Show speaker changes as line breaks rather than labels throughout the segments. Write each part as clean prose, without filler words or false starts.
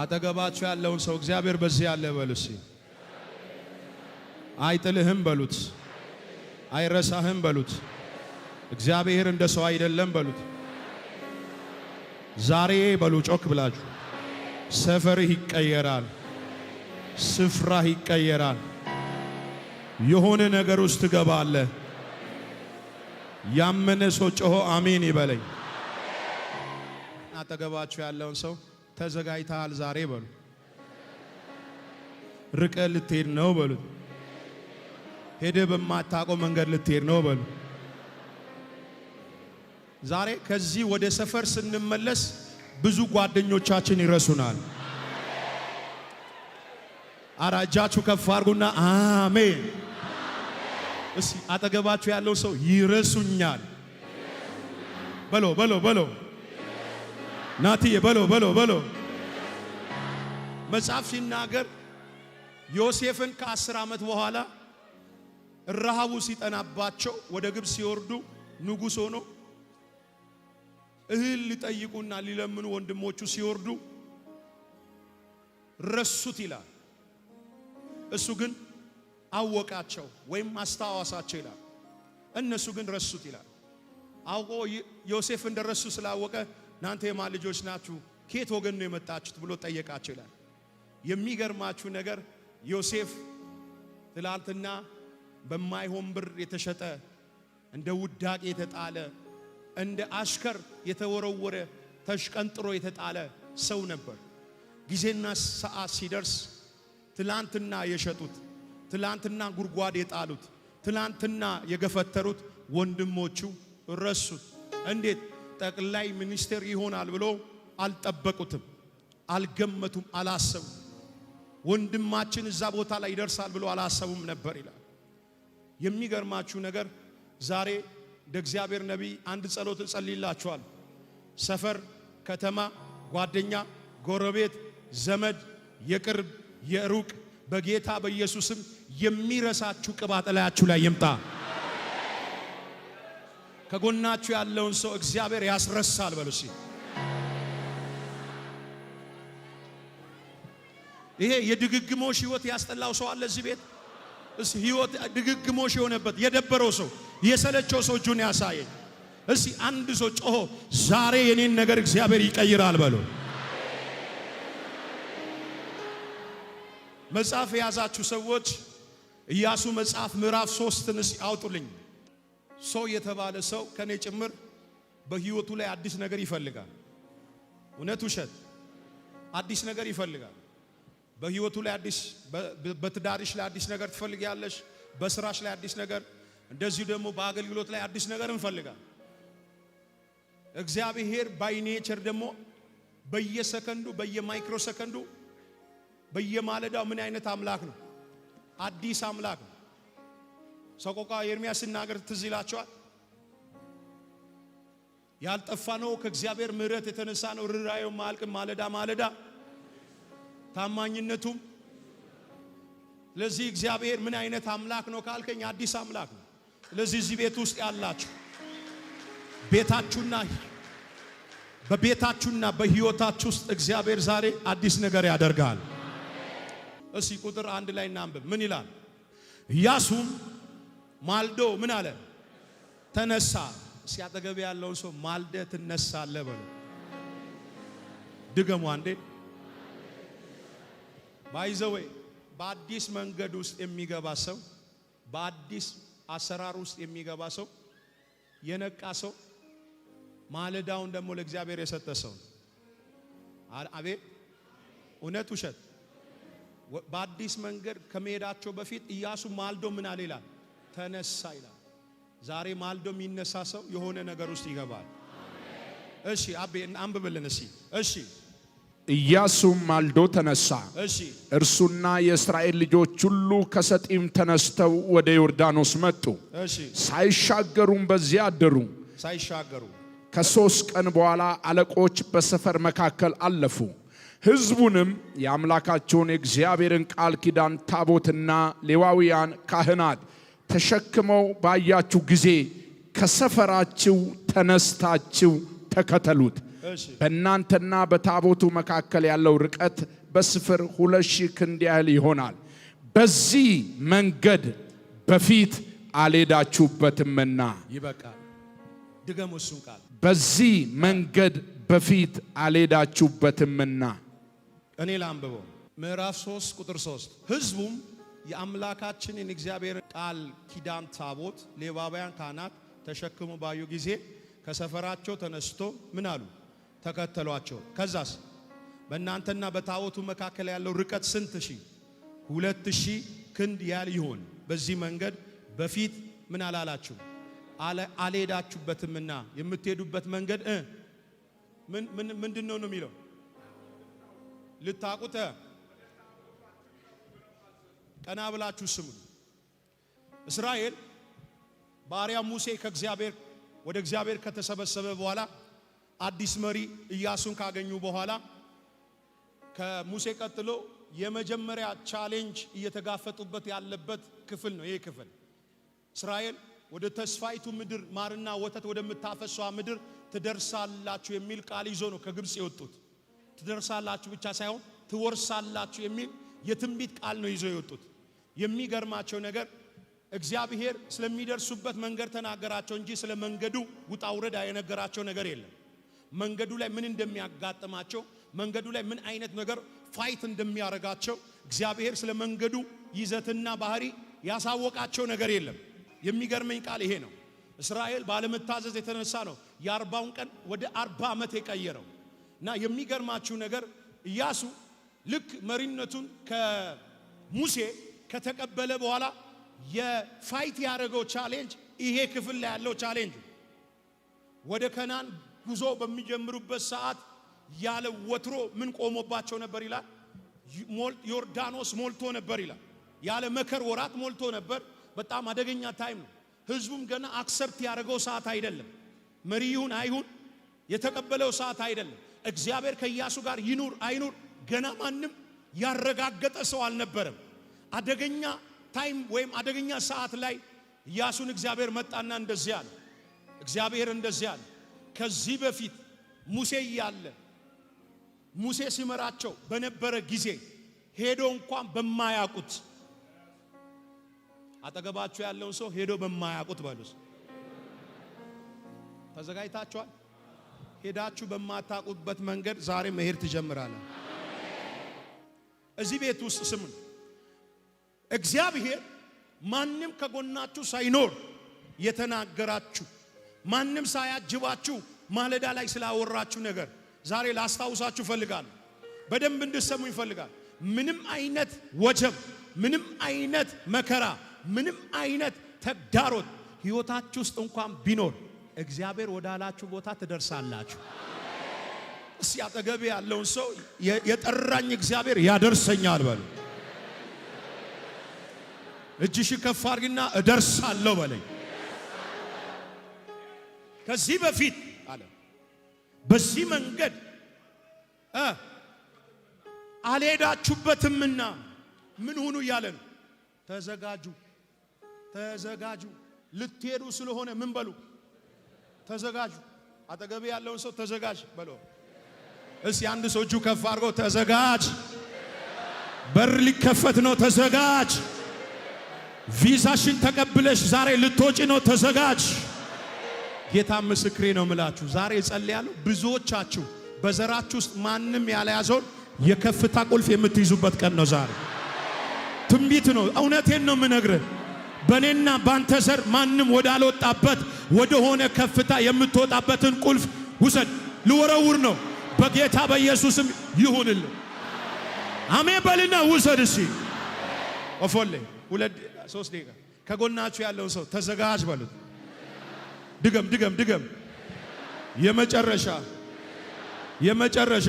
አጠገባችሁ ያለውን ሰው እግዚአብሔር በዚህ ያለ በሉት። አይጥልህም በሉት። አይረሳህም በሉት። እግዚአብሔር እንደ ሰው አይደለም በሉት። ዛሬ በሉ ጮክ ብላችሁ ሰፈርህ ይቀየራል። ስፍራህ ይቀየራል። የሆነ ነገር ውስጥ ትገባለህ። ያመነ ሰው ጮሆ አሜን ይበለኝ። አጠገባችሁ ያለውን ሰው ተዘጋጅተሃል ዛሬ በሉ። ርቀ ልትሄድ ነው በሉ። ሄደ በማታውቀው መንገድ ልትሄድ ነው በሉ። ዛሬ ከዚህ ወደ ሰፈር ስንመለስ ብዙ ጓደኞቻችን ይረሱናል። አራጃችሁ ከፍ አድርጉና አሜን። እስቲ አጠገባችሁ ያለው ሰው ይረሱኛል በሎ በሎ በሎ ናቲዬ በሎ በሎ በሎ። መጽሐፍ ሲናገር ዮሴፍን ከ10 ዓመት በኋላ ረሃቡ ሲጠናባቸው ወደ ግብፅ ሲወርዱ ንጉሥ ሆኖ እህል ሊጠይቁና ሊለምኑ ወንድሞቹ ሲወርዱ ረሱት ይላል። እሱ ግን አወቃቸው ወይም አስታዋሳቸው ይላል። እነሱ ግን ረሱት ይላል። አውቆ ዮሴፍ እንደረሱ ስላወቀ እናንተ የማን ልጆች ናችሁ? ከየት ወገን ነው የመጣችሁት ብሎ ጠየቃቸው ይላል። የሚገርማችሁ ነገር ዮሴፍ ትላንትና በማይሆን ብር የተሸጠ እንደ ውዳቄ የተጣለ እንደ አሽከር የተወረወረ ተሽቀንጥሮ የተጣለ ሰው ነበር። ጊዜና ሰዓት ሲደርስ ትላንትና የሸጡት፣ ትላንትና ጉድጓድ የጣሉት፣ ትላንትና የገፈተሩት ወንድሞቹ ረሱት። እንዴት ጠቅላይ ሚኒስትር ይሆናል ብሎ አልጠበቁትም፣ አልገመቱም፣ አላሰቡም። ወንድማችን እዛ ቦታ ላይ ይደርሳል ብሎ አላሰቡም ነበር ይላል። የሚገርማችሁ ነገር ዛሬ እንደ እግዚአብሔር ነቢይ አንድ ጸሎት እጸልይላችኋል። ሰፈር፣ ከተማ፣ ጓደኛ፣ ጎረቤት፣ ዘመድ፣ የቅርብ የሩቅ በጌታ በኢየሱስም የሚረሳችሁ ቅባት ላያችሁ ላይ ይምጣ። ከጎናችሁ ያለውን ሰው እግዚአብሔር ያስረሳል በሉ። ይሄ የድግግሞሽ ህይወት ያስጠላው ሰው አለ እዚህ ቤት? እስቲ ህይወት ድግግሞሽ የሆነበት የደበረው ሰው የሰለቸው ሰው እጁን ያሳየኝ። እስቲ አንድ ሰው ጮሆ ዛሬ የኔን ነገር እግዚአብሔር ይቀይራል በሉ። መጽሐፍ የያዛችሁ ሰዎች ኢያሱ መጽሐፍ ምዕራፍ 3ን አውጡልኝ። ሰው የተባለ ሰው ከኔ ጭምር በህይወቱ ላይ አዲስ ነገር ይፈልጋል። እውነት ውሸት? አዲስ ነገር ይፈልጋል። በህይወቱ ላይ አዲስ፣ በትዳርሽ ላይ አዲስ ነገር ትፈልጊያለሽ። በስራሽ ላይ አዲስ ነገር፣ እንደዚሁ ደግሞ በአገልግሎት ላይ አዲስ ነገር እንፈልጋል። እግዚአብሔር ባይ ኔቸር ደግሞ በየሰከንዱ በየማይክሮ ሰከንዱ በየማለዳው ምን አይነት አምላክ ነው? አዲስ አምላክ ነው። ሰቆቃ ኤርምያስ ሲናገር ትዝ ይላችኋል። ያልጠፋ ነው ከእግዚአብሔር ምሕረት የተነሳ ነው ርኅራኄው ማልቅም ማለዳ ማለዳ ታማኝነቱም። ስለዚህ እግዚአብሔር ምን አይነት አምላክ ነው ካልከኝ አዲስ አምላክ ነው። ስለዚህ እዚህ ቤት ውስጥ ያላችሁ በቤታችሁና በህይወታችሁ ውስጥ እግዚአብሔር ዛሬ አዲስ ነገር ያደርጋል። እስቲ ቁጥር 1 ላይ እናንብብ። ምን ይላል? ኢያሱም ማልዶ ምን አለ? ተነሳ። ሲያጠገብ ያለውን ሰው ማልደ ትነሳለህ በሉ። ድገሙ አንዴ። ባይዘወይ በአዲስ መንገድ ውስጥ የሚገባ ሰው፣ በአዲስ አሰራር ውስጥ የሚገባ ሰው፣ የነቃ ሰው፣ ማለዳውን ደግሞ ለእግዚአብሔር የሰጠ ሰው። አቤት እውነት ውሸት? በአዲስ መንገድ ከመሄዳቸው በፊት ኢያሱ ማልዶ ምን አለ ይላል? ተነሳ ይላል። ዛሬ ማልዶ የሚነሳ ሰው የሆነ ነገር ውስጥ ይገባል። እሺ አቤ አንብብልን እስቲ። እሺ
ኢያሱም ማልዶ ተነሳ፣
እሺ
እርሱና የእስራኤል ልጆች ሁሉ ከሰጢም ተነስተው ወደ ዮርዳኖስ መጡ።
እሺ
ሳይሻገሩም በዚያ አደሩ።
ሳይሻገሩ
ከ3 ቀን በኋላ አለቆች በሰፈር መካከል አለፉ። ሕዝቡንም የአምላካቸውን የእግዚአብሔርን ቃል ኪዳን ታቦትና ሌዋውያን ካህናት ተሸክመው ባያችሁ ጊዜ ከሰፈራችሁ ተነስታችሁ ተከተሉት። በእናንተና በታቦቱ መካከል ያለው ርቀት በስፍር 2000 ክንድ ያህል ይሆናል። በዚህ መንገድ በፊት አልሄዳችሁበትምና።
ይበቃል። ድገሙ እሱን ቃል። በዚህ
መንገድ በፊት አልሄዳችሁበትምና።
እኔ ላንብበው። ምዕራፍ 3 ቁጥር 3 ሕዝቡም የአምላካችንን እግዚአብሔር ቃል ኪዳን ታቦት ሌዋውያን ካህናት ተሸክሞ ባዩ ጊዜ ከሰፈራቸው ተነስቶ ምን አሉ? ተከተሏቸው። ከዛስ በእናንተና በታቦቱ መካከል ያለው ርቀት ስንት ሺህ? 2000 ክንድ ያህል ይሆን። በዚህ መንገድ በፊት ምን አላላችሁ? አልሄዳችሁበትምና። የምትሄዱበት መንገድ ምንድነው ነው የሚለው? ልታቁት ቀና ብላችሁ ስሙ። እስራኤል ባሪያ ሙሴ ከእግዚአብሔር ወደ እግዚአብሔር ከተሰበሰበ በኋላ አዲስ መሪ ኢያሱን ካገኙ በኋላ ከሙሴ ቀጥሎ የመጀመሪያ ቻሌንጅ እየተጋፈጡበት ያለበት ክፍል ነው። ይሄ ክፍል እስራኤል ወደ ተስፋይቱ ምድር ማርና ወተት ወደምታፈሷ ምድር ትደርሳላችሁ የሚል ቃል ይዞ ነው ከግብጽ የወጡት። ትደርሳላችሁ ብቻ ሳይሆን ትወርሳላችሁ የሚል የትንቢት ቃል ነው ይዞ የወጡት። የሚገርማቸው ነገር እግዚአብሔር ስለሚደርሱበት መንገድ ተናገራቸው እንጂ ስለ መንገዱ ውጣ ውረድ የነገራቸው ነገር የለም። መንገዱ ላይ ምን እንደሚያጋጥማቸው፣ መንገዱ ላይ ምን አይነት ነገር ፋይት እንደሚያረጋቸው እግዚአብሔር ስለ መንገዱ ይዘትና ባህሪ ያሳወቃቸው ነገር የለም። የሚገርመኝ ቃል ይሄ ነው። እስራኤል ባለመታዘዝ የተነሳ ነው የ40ውን ቀን ወደ 40 ዓመት የቀየረው። እና የሚገርማችሁ ነገር ኢያሱ ልክ መሪነቱን ከሙሴ ከተቀበለ በኋላ የፋይት ያደረገው ቻሌንጅ ይሄ ክፍል ላይ ያለው ቻሌንጅ ወደ ከናን ጉዞ በሚጀምሩበት ሰዓት ያለ ወትሮ ምን ቆሞባቸው ነበር ይላል? ዮርዳኖስ ሞልቶ ነበር ይላል። ያለ መከር ወራት ሞልቶ ነበር። በጣም አደገኛ ታይም ነው። ህዝቡም ገና አክሰፕት ያደረገው ሰዓት አይደለም። መሪውን አይሁን የተቀበለው ሰዓት አይደለም። እግዚአብሔር ከኢያሱ ጋር ይኑር አይኑር ገና ማንም ያረጋገጠ ሰው አልነበረም። አደገኛ ታይም ወይም አደገኛ ሰዓት ላይ ኢያሱን እግዚአብሔር መጣና እንደዚህ አለ። እግዚአብሔር እንደዚህ አለ። ከዚህ በፊት ሙሴ ያለ ሙሴ ሲመራቸው በነበረ ጊዜ ሄዶ እንኳን በማያውቁት አጠገባቸው ያለውን ሰው ሄዶ በማያውቁት ባሉስ ተዘጋጅታችኋል? ሄዳችሁ በማታውቁበት መንገድ ዛሬ መሄድ ትጀምራለህ። እዚህ ቤት ውስጥ ስሙን። እግዚአብሔር ማንም ከጎናችሁ ሳይኖር የተናገራችሁ ማንም ሳያጅባችሁ ማለዳ ላይ ስላወራችሁ ነገር ዛሬ ላስታውሳችሁ ፈልጋለሁ። በደንብ እንድትሰሙ ይፈልጋል። ምንም አይነት ወጀብ፣ ምንም አይነት መከራ፣ ምንም አይነት ተግዳሮት ህይወታችሁ ውስጥ እንኳን ቢኖር እግዚአብሔር ወዳላችሁ ቦታ ትደርሳላችሁ። እስቲ አጠገብ ያለውን ሰው የጠራኝ እግዚአብሔር ያደርሰኛል በሉ። እጅሽ ከፍ አድርጊና እደርሳለሁ በለኝ። ከዚህ በፊት አለ በዚህ መንገድ አልሄዳችሁበትምና ምን ሁኑ እያለ ነው። ተዘጋጁ፣ ተዘጋጁ። ልትሄዱ ስለሆነ ምን በሉ? ተዘጋጁ። አጠገብ ያለውን ሰው ተዘጋጅ በለው። እስቲ አንድ ሰው እጁ ከፍ አድርጎ ተዘጋጅ፣ በር ሊከፈት ነው፣ ተዘጋጅ። ቪዛሽን ተቀብለሽ ዛሬ ልትወጪ ነው፣ ተዘጋጅ። ጌታ ምስክሬ ነው ምላችሁ ዛሬ ጸልያለሁ። ብዙዎቻችሁ በዘራችሁ ውስጥ ማንም ያልያዘውን የከፍታ ቁልፍ የምትይዙበት ቀን ነው ዛሬ። ትንቢት ነው፣ እውነቴን ነው የምነግርህ። በኔና ባንተ ዘር ማንም ወዳልወጣበት ወደ ሆነ ከፍታ የምትወጣበትን ቁልፍ ውሰድ። ልወረውር ነው በጌታ በኢየሱስም ይሁንልህ። አሜን በልና ውሰድ። እሺ ኦፎሌ 2-3 ደቂቃ ከጎናችሁ ያለውን ሰው ተዘጋጅ በሉት። ድገም ድገም ድገም። የመጨረሻ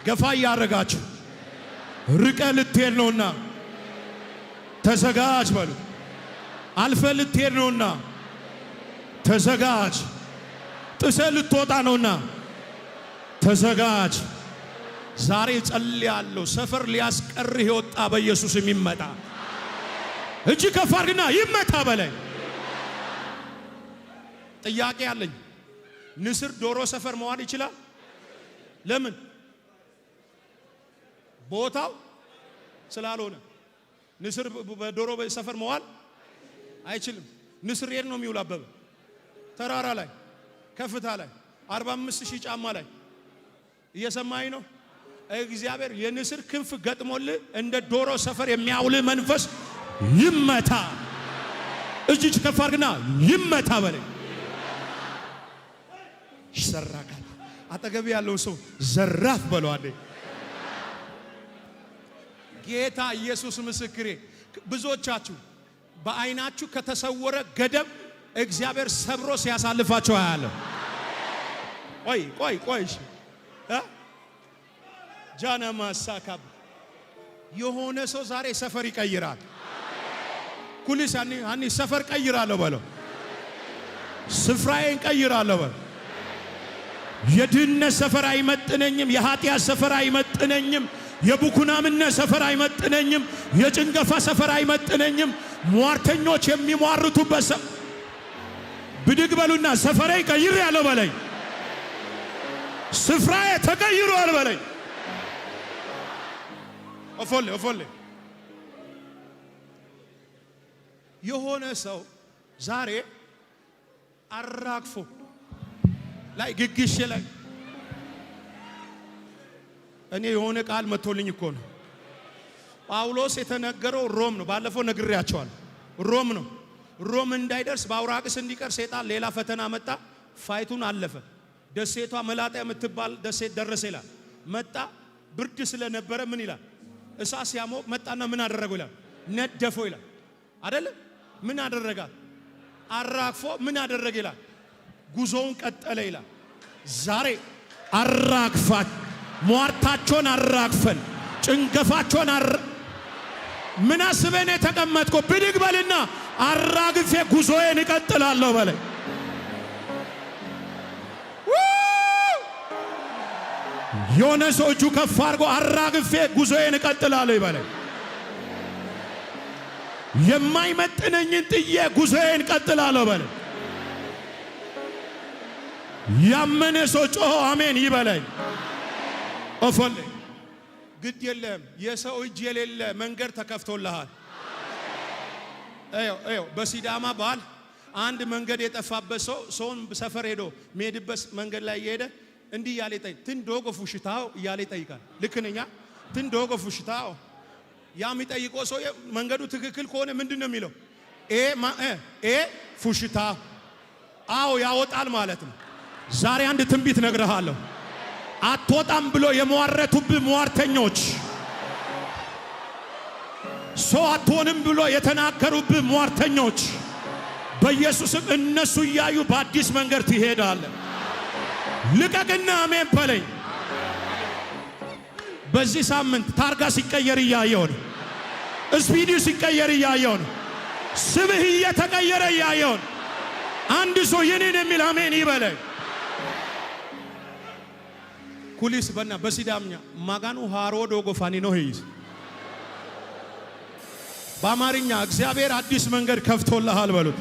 ገፋ ያረጋችሁ ርቀ ልትሄድ ነውና ተዘጋጅ በሉት። አልፈ ልትሄድ ነውና ተዘጋጅ። ጥሰ ልትወጣ ነውና ተዘጋጅ። ዛሬ ጸልያለሁ። ሰፈር ሊያስቀርህ የወጣ በኢየሱስ የሚመጣ እጅ ከፍ አድርግና ይመታ በላይ። ጥያቄ አለኝ። ንስር ዶሮ ሰፈር መዋል ይችላል? ለምን? ቦታው ስላልሆነ። ንስር በዶሮ ሰፈር መዋል አይችልም። ንስር የት ነው የሚውል? አበበ ተራራ ላይ ከፍታ ላይ 45,000 ጫማ ላይ። እየሰማኝ ነው? እግዚአብሔር የንስር ክንፍ ገጥሞልህ እንደ ዶሮ ሰፈር የሚያውል መንፈስ ይመታ። እጅ ከፍ አድርግና ይመታ በለኝ። ይሰራካል። አጠገብ ያለው ሰው ዘራፍ በለዋል። ጌታ ኢየሱስ ምስክሬ፣ ብዙዎቻችሁ በአይናችሁ ከተሰወረ ገደብ እግዚአብሔር ሰብሮ ሲያሳልፋችሁ አያለሁ። ቆይ እሺ ጃና ማሳካብ የሆነ ሰው ዛሬ ሰፈር ይቀይራል። ኩሊስ አኒ ሰፈር ቀይራለሁ በለው። ስፍራዬን ቀይራለሁ በለው። የድህነት ሰፈር አይመጥነኝም። የኃጢአት ሰፈር አይመጥነኝም። የቡኩናምነት ሰፈር አይመጥነኝም። የጭንገፋ ሰፈር አይመጥነኝም። ሟርተኞች የሚሟርቱበት ብድግ በሉና ሰፈሬ ቀይሬያለሁ በለኝ። ስፍራዬ ተቀይሯል በለኝ። ኦፎሌ የሆነ ሰው ዛሬ አራግፎ ላይ ግግሽ ላይ እኔ የሆነ ቃል መጥቶልኝ እኮ ነው። ጳውሎስ የተነገረው ሮም ነው። ባለፈው ነግሬያቸዋል። ሮም ነው። ሮም እንዳይደርስ በአውራቅስ እንዲቀር ሰይጣን ሌላ ፈተና መጣ። ፋይቱን አለፈ። ደሴቷ መላጣ የምትባል ደሴት ደረሰ ይላል። መጣ። ብርድ ስለነበረ ምን ይላል? እሳት ሲያሞቅ መጣና ምን አደረገው ይላል? ነደፈው ይላል አይደለ? ምን አደረጋት? አራግፎ ምን አደረገ ይላል? ጉዞውን ቀጠለ ይላል። ዛሬ አራግፋት ሟርታቸውን አራግፈን ጭንገፋቸውን ምን አስበን የተቀመጥኩ ብድግ በልና አራግፌ ጉዞዬን እቀጥላለሁ በለኝ። የሆነ ሰው እጁ ከፍ አድርጎ አራግፌ ጉዞዬን እቀጥላለሁ ይበለኝ። የማይመጥነኝን ጥዬ ጉዞዬን እቀጥላለሁ በለኝ። ያመነ ሰው ጮሆ አሜን ይበለኝ። ኦፎሌ ግድ የለም የሰው እጅ የሌለ መንገድ ተከፍቶልሃል። አዮ በሲዳማ ባህል አንድ መንገድ የጠፋበት ሰውን ሰፈር ሄዶ የሚሄድበት መንገድ ላይ እየሄደ እንዲህ እያለ ይጠይቃል። ትንዶጎ ፉሽታው እያለ ይጠይቃል። ልክ ነኛ? ትንዶጎ ፉሽታው ያ የሚጠይቀው ሰው መንገዱ ትክክል ከሆነ ምንድን ነው የሚለው? ኤ ፉሽታ አዎ ያወጣል ማለት ነው። ዛሬ አንድ ትንቢት ነግረሃለሁ። አትወጣም ብሎ የሟረቱብህ ሟርተኞች፣ ሰው አትሆንም ብሎ የተናገሩብህ ሟርተኞች በኢየሱስም እነሱ እያዩ በአዲስ መንገድ ትሄዳለህ። ልቀቅና አሜን በለኝ። በዚህ ሳምንት ታርጋ ሲቀየር እያየው ነው። ስፒዲው ሲቀየር እያየው ነው። ስብህ እየተቀየረ እያየው ነው። አንድ ሰው የኔን የሚል አሜን ይበለኝ። ኩሊስ በና በሲዳምኛ ማጋኑ ሃሮ ዶጎፋኒ ነው ሄይስ በአማርኛ እግዚአብሔር አዲስ መንገድ ከፍቶልሃል በሉት።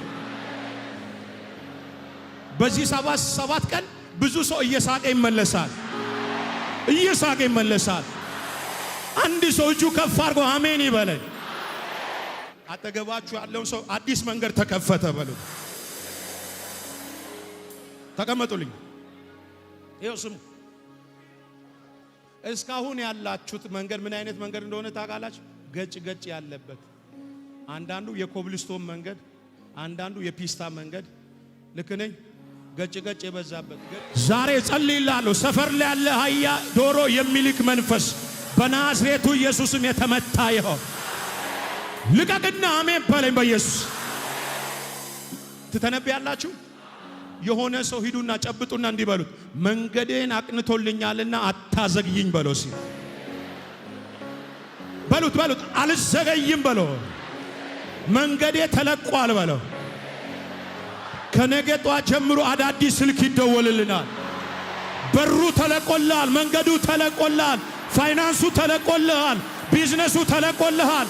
በዚህ ሰባት ቀን ብዙ ሰው እየሳቀ ይመለሳል። እየሳቀ ይመለሳል። አንድ ሰው እጁ ከፍ አድርጎ አሜን ይበለኝ። አጠገባችሁ ያለው ሰው አዲስ መንገድ ተከፈተ በሉት። ተቀመጡልኝ። ይኸው ስሙ። እስካሁን ያላችሁት መንገድ ምን አይነት መንገድ እንደሆነ ታውቃላችሁ? ገጭ ያለበት፣ አንዳንዱ የኮብልስቶን መንገድ፣ አንዳንዱ የፒስታ መንገድ። ልክ ነኝ? ገጭ የበዛበት። ዛሬ ጸልይላለሁ። ሰፈር ላይ ያለ አህያ ዶሮ የሚልክ መንፈስ በናዝሬቱ ኢየሱስም የተመታ ይሁን። ልቀቅና አሜን በለኝ። በኢየሱስ ትተነብያላችሁ። የሆነ ሰው ሂዱና ጨብጡና እንዲበሉት መንገዴን አቅንቶልኛልና አታዘግይኝ በለው። ሲ በሉት አልዘገይም በለው። መንገዴ ተለቋል በለው። ከነገ ጧት ጀምሮ አዳዲስ ስልክ ይደወልልናል። በሩ ተለቆልሃል። መንገዱ ተለቆልሃል። ፋይናንሱ ተለቆልሃል። ቢዝነሱ ተለቆልሃል።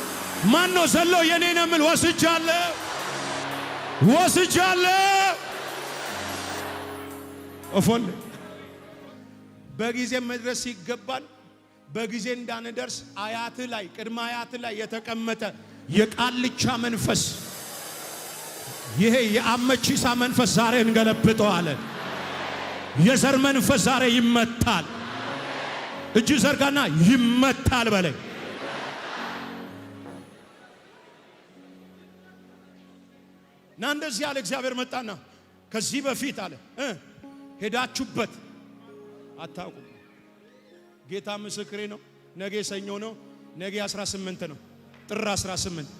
ማን ነው ዘሎ የኔ ነው የምል? ወስጃለሁ። እፎል በጊዜ መድረስ ሲገባን በጊዜ እንዳንደርስ አያት ላይ ቅድመ አያት ላይ የተቀመጠ የቃልቻ መንፈስ ይሄ የአመቺሳ መንፈስ ዛሬ እንገለብጠዋለን። የዘር መንፈስ ዛሬ ይመታል። እጅ ዘርጋና ይመታል በለኝ። እና እንደዚህ ያለ እግዚአብሔር መጣና ከዚህ በፊት አለ ሄዳችሁበት አታውቁም። ጌታ ምስክሬ ነው። ነገ ሰኞ ነው። ነገ 18 ነው። ጥር 18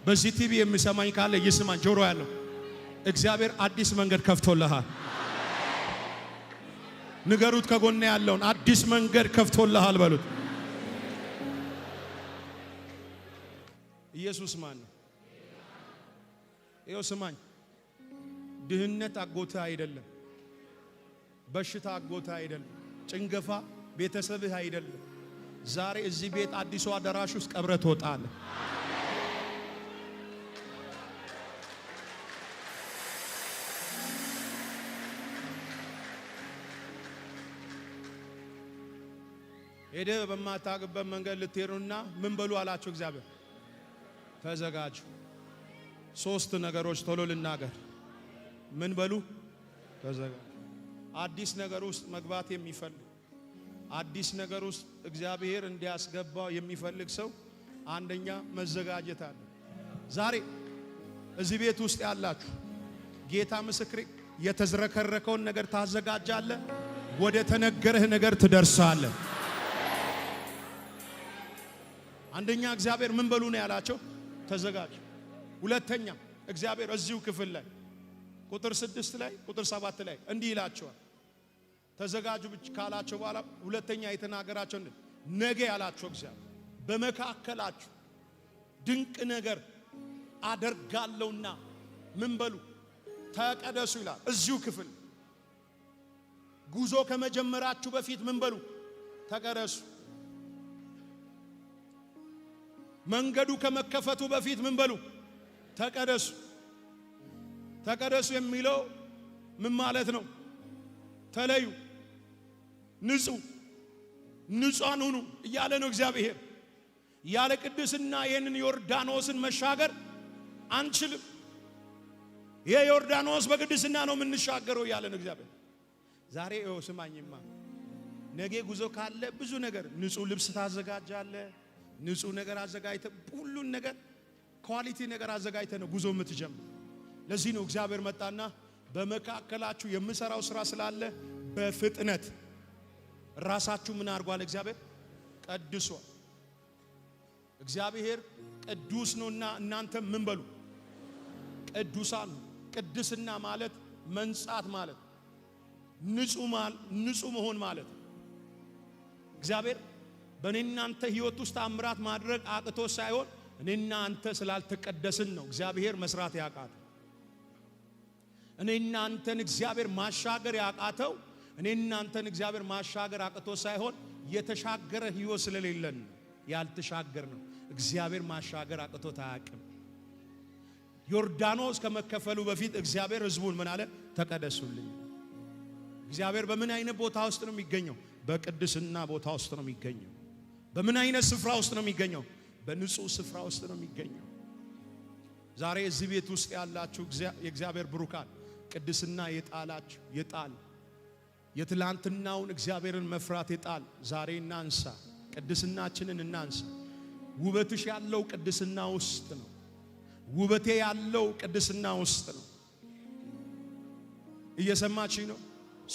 በዚህ ቲቪ የሚሰማኝ ካለ ይስማኝ። ጆሮ ያለው እግዚአብሔር አዲስ መንገድ ከፍቶልሃል። ንገሩት ከጎነ ያለውን አዲስ መንገድ ከፍቶልሃል በሉት። ኢየሱስ ማን ነው? ይኸው ስማኝ። ድህነት አጎታ አይደለም። በሽታ አጎታ አይደለም። ጭንገፋ ቤተሰብህ አይደለም። ዛሬ እዚህ ቤት አዲሱ አዳራሽ ውስጥ ቀብረህ ትወጣለህ። ሄደ በማታውቅበት መንገድ ልትሄዱና ምን በሉ አላችሁ እግዚአብሔር። ተዘጋጁ። ሶስት ነገሮች ቶሎ ልናገር። ምን በሉ? ተዘጋጁ። አዲስ ነገር ውስጥ መግባት የሚፈልግ አዲስ ነገር ውስጥ እግዚአብሔር እንዲያስገባው የሚፈልግ ሰው አንደኛ መዘጋጀት አለ። ዛሬ እዚህ ቤት ውስጥ ያላችሁ ጌታ ምስክሬ የተዝረከረከውን ነገር ታዘጋጃለህ። ወደ ተነገረህ ነገር ትደርሳለህ። አንደኛ እግዚአብሔር ምን በሉ ነው ያላቸው? ተዘጋጅ። ሁለተኛ እግዚአብሔር እዚሁ ክፍል ላይ ቁጥር 6 ላይ ቁጥር 7 ላይ እንዲህ ይላቸዋል። ተዘጋጁ ብቻ ካላቸው በኋላ ሁለተኛ የተናገራቸው ነገ ያላቸው እግዚአብሔር በመካከላችሁ ድንቅ ነገር አደርጋለሁና ምን በሉ ተቀደሱ ይላል። እዚሁ ክፍል ጉዞ ከመጀመራችሁ በፊት ምን በሉ ተቀደሱ። መንገዱ ከመከፈቱ በፊት ምን በሉ ተቀደሱ። ተቀደሱ የሚለው ምን ማለት ነው? ተለዩ፣ ንጹሃን ሁኑ እያለ ነው እግዚአብሔር። ያለ ቅድስና ይህንን ዮርዳኖስን መሻገር አንችልም። ይሄ ዮርዳኖስ በቅድስና ነው የምንሻገረው እያለ ነው እግዚአብሔር። ዛሬ ስማኝማ፣ ነገ ጉዞ ካለ ብዙ ነገር ንጹህ ልብስ ታዘጋጃለ። ንጹህ ነገር አዘጋጅተ ሁሉን ነገር ኳሊቲ ነገር አዘጋጅተ ነው ጉዞ የምትጀምር። ለዚህ ነው እግዚአብሔር መጣና በመካከላችሁ የምሰራው ስራ ስላለ በፍጥነት ራሳችሁ ምን አድርጓል? እግዚአብሔር ቀድሷል። እግዚአብሔር ቅዱስ ነውና እናንተ ምን በሉ ቅዱሳን። ቅድስና ማለት መንጻት ማለት ንጹህ መሆን ማለት። እግዚአብሔር በእኔና አንተ ህይወት ውስጥ አምራት ማድረግ አቅቶ ሳይሆን እኔና አንተ ስላልተቀደስን ነው እግዚአብሔር መስራት ያቃተው። እኔና አንተን እግዚአብሔር ማሻገር ያቃተው እኔና አንተን እግዚአብሔር ማሻገር አቅቶ ሳይሆን የተሻገረ ህይወት ስለሌለን ያልተሻገር ነው። እግዚአብሔር ማሻገር አቅቶ ታያቅም። ዮርዳኖስ ከመከፈሉ በፊት እግዚአብሔር ህዝቡን ምን አለ? ተቀደሱልኝ። እግዚአብሔር በምን አይነት ቦታ ውስጥ ነው የሚገኘው? በቅድስና ቦታ ውስጥ ነው የሚገኘው። በምን አይነት ስፍራ ውስጥ ነው የሚገኘው? በንጹህ ስፍራ ውስጥ ነው የሚገኘው። ዛሬ እዚህ ቤት ውስጥ ያላችሁ የእግዚአብሔር ብሩካን ቅድስና የጣላችሁ የትላንትናውን እግዚአብሔርን መፍራት የጣል ዛሬ እናንሳ። ቅድስናችንን እናንሳ። ውበትሽ ያለው ቅድስና ውስጥ ነው። ውበቴ ያለው ቅድስና ውስጥ ነው። እየሰማችኝ ነው?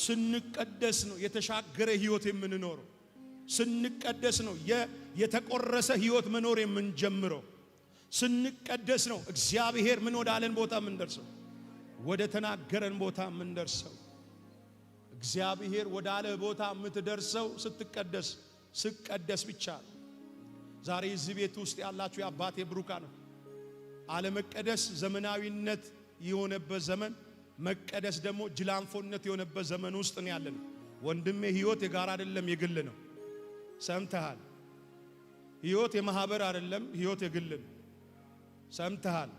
ስንቀደስ ነው የተሻገረ ህይወት የምንኖረው። ስንቀደስ ነው የተቆረሰ ህይወት መኖር የምንጀምረው። ስንቀደስ ነው እግዚአብሔር ምን ወዳለን ቦታ የምንደርሰው፣ ወደ ተናገረን ቦታ የምንደርሰው። እግዚአብሔር ወዳለ ቦታ የምትደርሰው ስቀደስ ብቻ። ዛሬ እዚህ ቤት ውስጥ ያላችሁ የአባቴ ብሩካን አለመቀደስ ዘመናዊነት የሆነበት ዘመን፣ መቀደስ ደግሞ ጅላንፎነት የሆነበት ዘመን ውስጥ ነው ያለን። ወንድሜ ህይወት የጋራ አይደለም የግል ነው። ሰምተሃል? ህይወት የማህበር አይደለም፣ ህይወት የግል ነው። ሰምተሃል?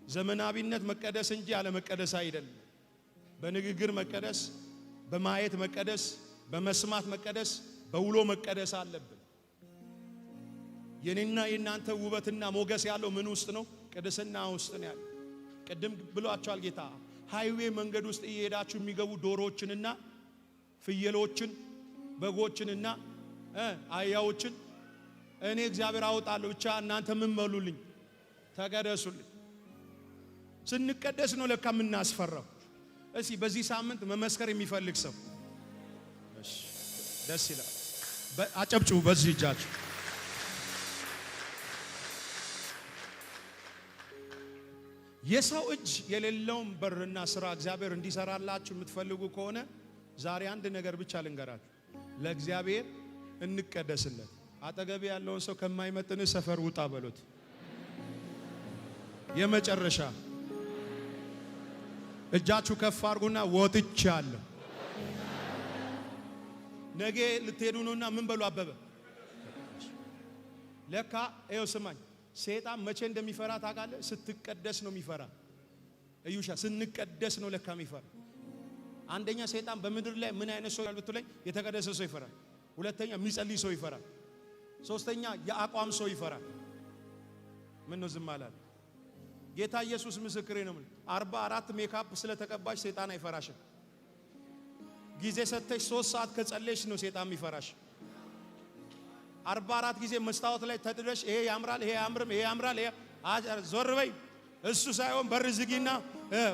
ዘመናዊነት መቀደስ እንጂ ያለ መቀደስ አይደለም። በንግግር መቀደስ፣ በማየት መቀደስ፣ በመስማት መቀደስ፣ በውሎ መቀደስ አለብን። የኔና የናንተ ውበትና ሞገስ ያለው ምን ውስጥ ነው? ቅድስና ውስጥ ነው ያለው። ቅድም ብሏቸዋል ጌታ ሃይዌ መንገድ ውስጥ እየሄዳችሁ የሚገቡ ዶሮዎችንና ፍየሎችን በጎችንና አህያዎችን እኔ እግዚአብሔር አወጣለሁ፣ ብቻ እናንተ ምን በሉልኝ? ተቀደሱልኝ። ስንቀደስ ነው ለካ የምናስፈራው። እስቲ በዚህ ሳምንት መመስከር የሚፈልግ ሰው እሺ፣ ደስ ይላል። አጨብጭቡ በዚህ እጃችሁ። የሰው እጅ የሌለውን በርና ስራ እግዚአብሔር እንዲሰራላችሁ የምትፈልጉ ከሆነ ዛሬ አንድ ነገር ብቻ ልንገራችሁ። ለእግዚአብሔር እንቀደስለት። አጠገብ ያለውን ሰው ከማይመጥን ሰፈር ውጣ በሉት። የመጨረሻ እጃችሁ ከፍ አድርጉና ወጥቻለሁ። ነገ ልትሄዱ ነውና ምን በሉ? አበበ ለካ ይኸው ስማኝ፣ ሰይጣን መቼ እንደሚፈራ ታውቃለህ? ስትቀደስ ነው የሚፈራ። እዩሻ ስንቀደስ ነው ለካ የሚፈራ። አንደኛ ሰይጣን በምድር ላይ ምን አይነት ሰው ያሉት ላይ የተቀደሰ ሰው ይፈራል። ሁለተኛ የሚጸልይ ሰው ይፈራል። ሶስተኛ የአቋም ሰው ይፈራል። ምን ነው ዝም አላለ? ጌታ ኢየሱስ ምስክሬ ነው። 44 ሜካፕ ስለተቀባሽ ሰይጣን አይፈራሽም። ጊዜ ሰጥተሽ 3 ሰዓት ከጸለይሽ ነው ሰይጣን የሚፈራሽ። 44 ጊዜ መስታወት ላይ ተጥደሽ ይሄ ያምራል፣ ይሄ ያምርም፣ ይሄ ያምራል፣ ይሄ ዞር በይ። እሱ ሳይሆን በር ዝጊና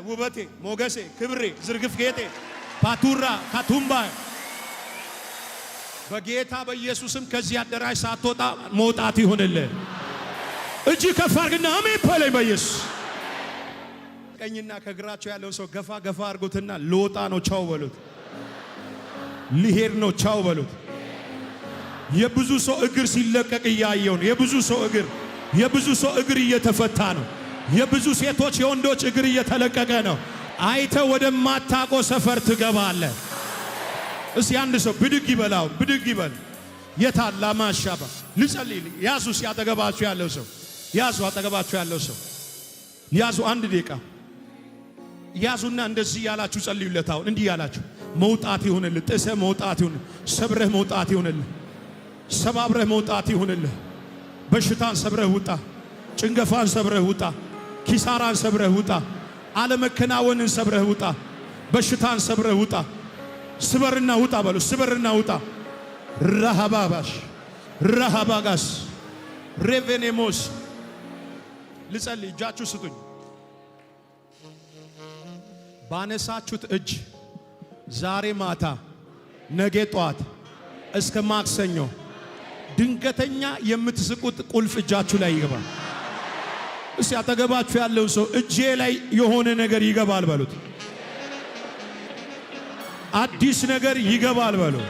ውበቴ፣ ሞገሴ፣ ክብሬ፣ ዝርግፍ ጌጤ፣ ፓቱራ ካቱምባ በጌታ በኢየሱስም ከዚህ አዳራሽ ሳትወጣ መውጣት ይሁንልህ። እጅ ከፍ አድርግና አሜን በለኝ በኢየሱስ። ቀኝና ከግራቸው ያለውን ሰው ገፋ ገፋ አድርጉትና ልወጣ ነው ቻው በሉት። ሊሄድ ነው ቻው በሉት። የብዙ ሰው እግር ሲለቀቅ እያየው ነው። የብዙ ሰው እግር እየተፈታ ነው። የብዙ ሴቶች የወንዶች እግር እየተለቀቀ ነው። አይተ ወደማታቆ ሰፈር ትገባለህ። እስቲ አንድ ሰው ብድግ ይበላው፣ ብድግ ይበል። የታላ ማሻባ ልጸልይ። ያዙ ሲያጠገባችሁ ያለው ሰው ያዙ፣ አጠገባችሁ ያለው ሰው ያዙ። አንድ ደቂቃ ያዙና እንደዚህ ያላችሁ ጸልዩለት። አሁን እንዲህ ያላችሁ መውጣት ይሁንልህ፣ ጥሰ መውጣት ይሁንልህ፣ ሰብረህ መውጣት ይሁንልህ፣ ሰባብረህ መውጣት ይሁንልህ። በሽታን ሰብረህ ውጣ፣ ጭንገፋን ሰብረህ ውጣ፣ ኪሳራን ሰብረህ ውጣ፣ አለመከናወንን ሰብረህ ውጣ፣ በሽታን ሰብረህ ውጣ። ስበርና ውጣ በሉ፣ ስበርና ውጣ። ረሃባባሽ ረሃባጋስ ሬቬኔሞስ ልጸልይ። እጃችሁ ስጡኝ። ባነሳችሁት እጅ ዛሬ ማታ ነገ ጧት እስከ ማክሰኞ ድንገተኛ የምትስቁት ቁልፍ እጃችሁ ላይ ይገባል። እስቲ አጠገባችሁ ያለው ሰው እጄ ላይ የሆነ ነገር ይገባል በሉት። አዲስ ነገር ይገባል በሉት።